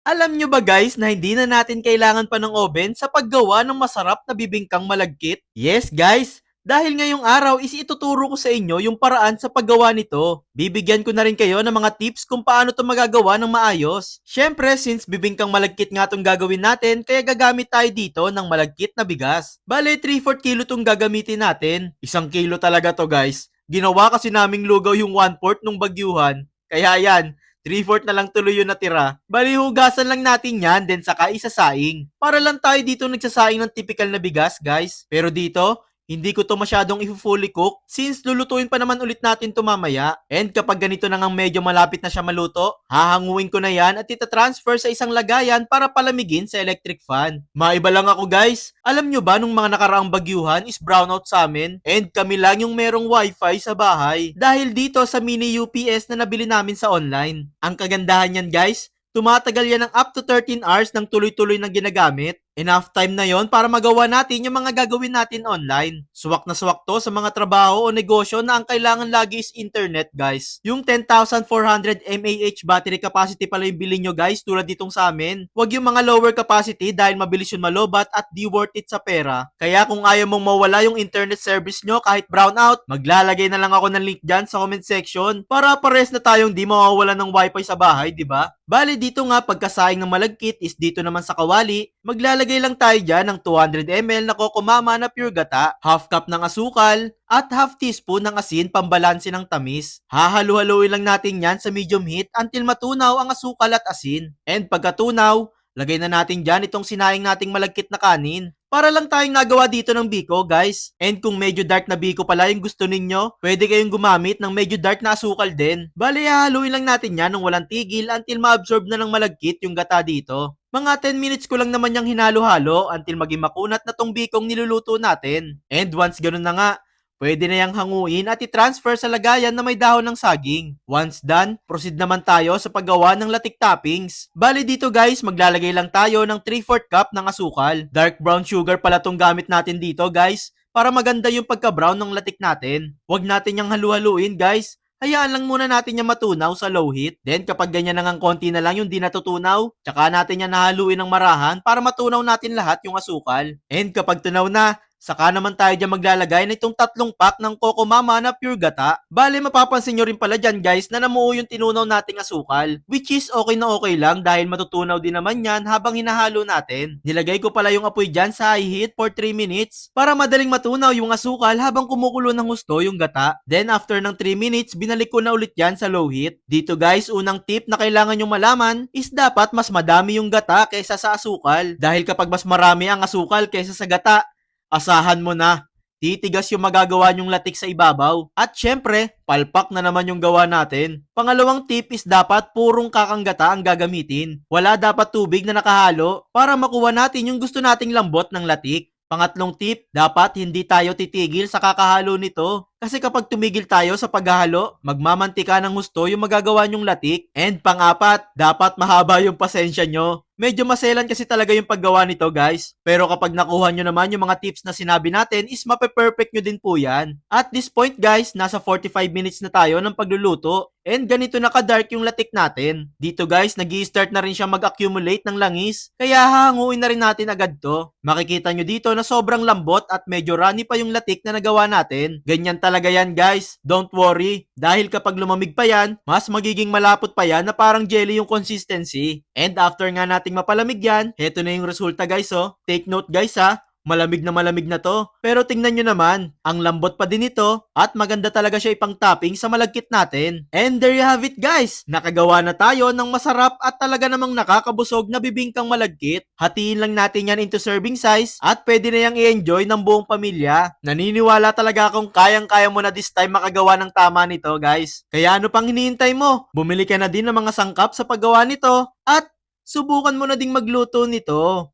Alam nyo ba guys na hindi na natin kailangan pa ng oven sa paggawa ng masarap na bibingkang malagkit? Yes guys, dahil ngayong araw is ituturo ko sa inyo yung paraan sa paggawa nito. Bibigyan ko na rin kayo ng mga tips kung paano ito magagawa ng maayos. Syempre, since bibingkang malagkit nga itong gagawin natin, kaya gagamit tayo dito ng malagkit na bigas. Bale, 3/4 kilo itong gagamitin natin. 1 kilo talaga to guys. Ginawa kasi naming lugaw yung 1/4 nung bagyuhan. Kaya yan, 3/4 na lang tuloy yung natira. Bali, hugasan lang natin yan, then saka isasaing. Para lang tayo dito nagsasaing ng typical na bigas, guys. Pero dito, hindi ko to masyadong i-fully cook since lulutuin pa naman ulit natin to mamaya. And kapag ganito na nga medyo malapit na siya maluto, hahanguin ko na yan at itatransfer sa isang lagayan para palamigin sa electric fan. Maiba lang ako guys. Alam nyo ba nung mga nakaraang bagyuhan is brownout sa amin and kami lang yung merong wifi sa bahay dahil dito sa mini UPS na nabili namin sa online. Ang kagandahan yan guys, tumatagal yan ng up to 13 hours ng tuloy-tuloy ng ginagamit. Enough time na yon para magawa natin yung mga gagawin natin online. Suwak na suwak to sa mga trabaho o negosyo na ang kailangan lagi is internet guys. Yung 10,400 mAh battery capacity pala yung bilhin nyo guys tulad ditong sa amin. Huwag yung mga lower capacity dahil mabilis yung malobat at di worth it sa pera. Kaya kung ayaw mong mawala yung internet service nyo kahit brownout, maglalagay na lang ako ng link dyan sa comment section para pares na tayong di mawawala ng wifi sa bahay, di ba? Bale dito nga pagkasaing ng malagkit is dito naman sa kawali, maglalagay lang tayo dyan ng 200 ml na kokomama na pure gata, half cup ng asukal, at half teaspoon ng asin pambalanse ng tamis. Hahalu-haluin lang natin yan sa medium heat until matunaw ang asukal at asin. And pagkatunaw, lagay na natin dyan itong sinaing nating malagkit na kanin. Para lang tayong nagawa dito ng biko, guys. And kung medyo dark na biko pala yung gusto ninyo, pwede kayong gumamit ng medyo dark na asukal din. Bale, hahaluin lang natin yan ng walang tigil until ma-absorb na ng malagkit yung gata dito. Mga 10 minutes ko lang naman yung hinalo-halo until maging makunat na tong bikong niluluto natin. And once ganun na nga, pwede na yang hanguin at i-transfer sa lagayan na may dahon ng saging. Once done, proceed naman tayo sa paggawa ng latik toppings. Bali dito guys, maglalagay lang tayo ng 3/4 cup ng asukal. Dark brown sugar pala tong gamit natin dito guys, para maganda yung pagka-brown ng latik natin. Huwag natin yang halu-haluin guys. Hayaan lang muna natin yung matunaw sa low heat. Then kapag ganyan na ngang konti na lang yung di natutunaw, tsaka natin yan nahaluin ng marahan para matunaw natin lahat yung asukal. And kapag tunaw na, saka naman tayo dyan maglalagay na itong 3 pack ng Coco Mama na pure gata. Bale, mapapansin nyo rin pala dyan guys na namuo yung tinunaw nating asukal. Which is okay lang dahil matutunaw din naman yan habang hinahalo natin. Nilagay ko pala yung apoy dyan sa high heat for 3 minutes para madaling matunaw yung asukal habang kumukulo ng husto yung gata. Then after ng 3 minutes, binalik ko na ulit yan sa low heat. Dito guys, unang tip na kailangan nyo malaman is dapat mas madami yung gata kaysa sa asukal. Dahil kapag mas marami ang asukal kaysa sa gata, asahan mo na, titigas yung magagawa nyong latik sa ibabaw. At syempre, palpak na naman yung gawa natin. Pangalawang tip is dapat purong kakanggata ang gagamitin. Wala dapat tubig na nakahalo para makuha natin yung gusto nating lambot ng latik. Pangatlong tip, dapat hindi tayo titigil sa kakahalo nito. Kasi kapag tumigil tayo sa paghahalo, magmamantika ng husto yung magagawa nyong latik. And pang-apat, dapat mahaba yung pasensya nyo. Medyo maselan kasi talaga yung paggawa nito guys. Pero kapag nakuha nyo naman yung mga tips na sinabi natin is mape-perfect nyo din po yan. At this point guys, nasa 45 minutes na tayo ng pagluluto. And ganito na ka-dark yung latik natin. Dito guys, nag-i-start na rin siya mag-accumulate ng langis. Kaya hahanguin na rin natin agad to. Makikita nyo dito na sobrang lambot at medyo runny pa yung latik na nagawa natin. Ganyan talaga yan guys. Don't worry. Dahil kapag lumamig pa yan, mas magiging malapot pa yan na parang jelly yung consistency. And after nga nating mapalamig yan, heto na yung resulta guys oh. Take note guys ha. Malamig na to. Pero tingnan nyo naman, ang lambot pa din ito at maganda talaga siya ipang topping sa malagkit natin. And there you have it guys! Nakagawa na tayo ng masarap at talaga namang nakakabusog na bibingkang malagkit. Hatiin lang natin yan into serving size at pwede na yang i-enjoy ng buong pamilya. Naniniwala talaga akong kayang-kaya mo na this time makagawa ng tama nito guys. Kaya ano pang hinihintay mo? Bumili ka na din ng mga sangkap sa paggawa nito at subukan mo na ding magluto nito.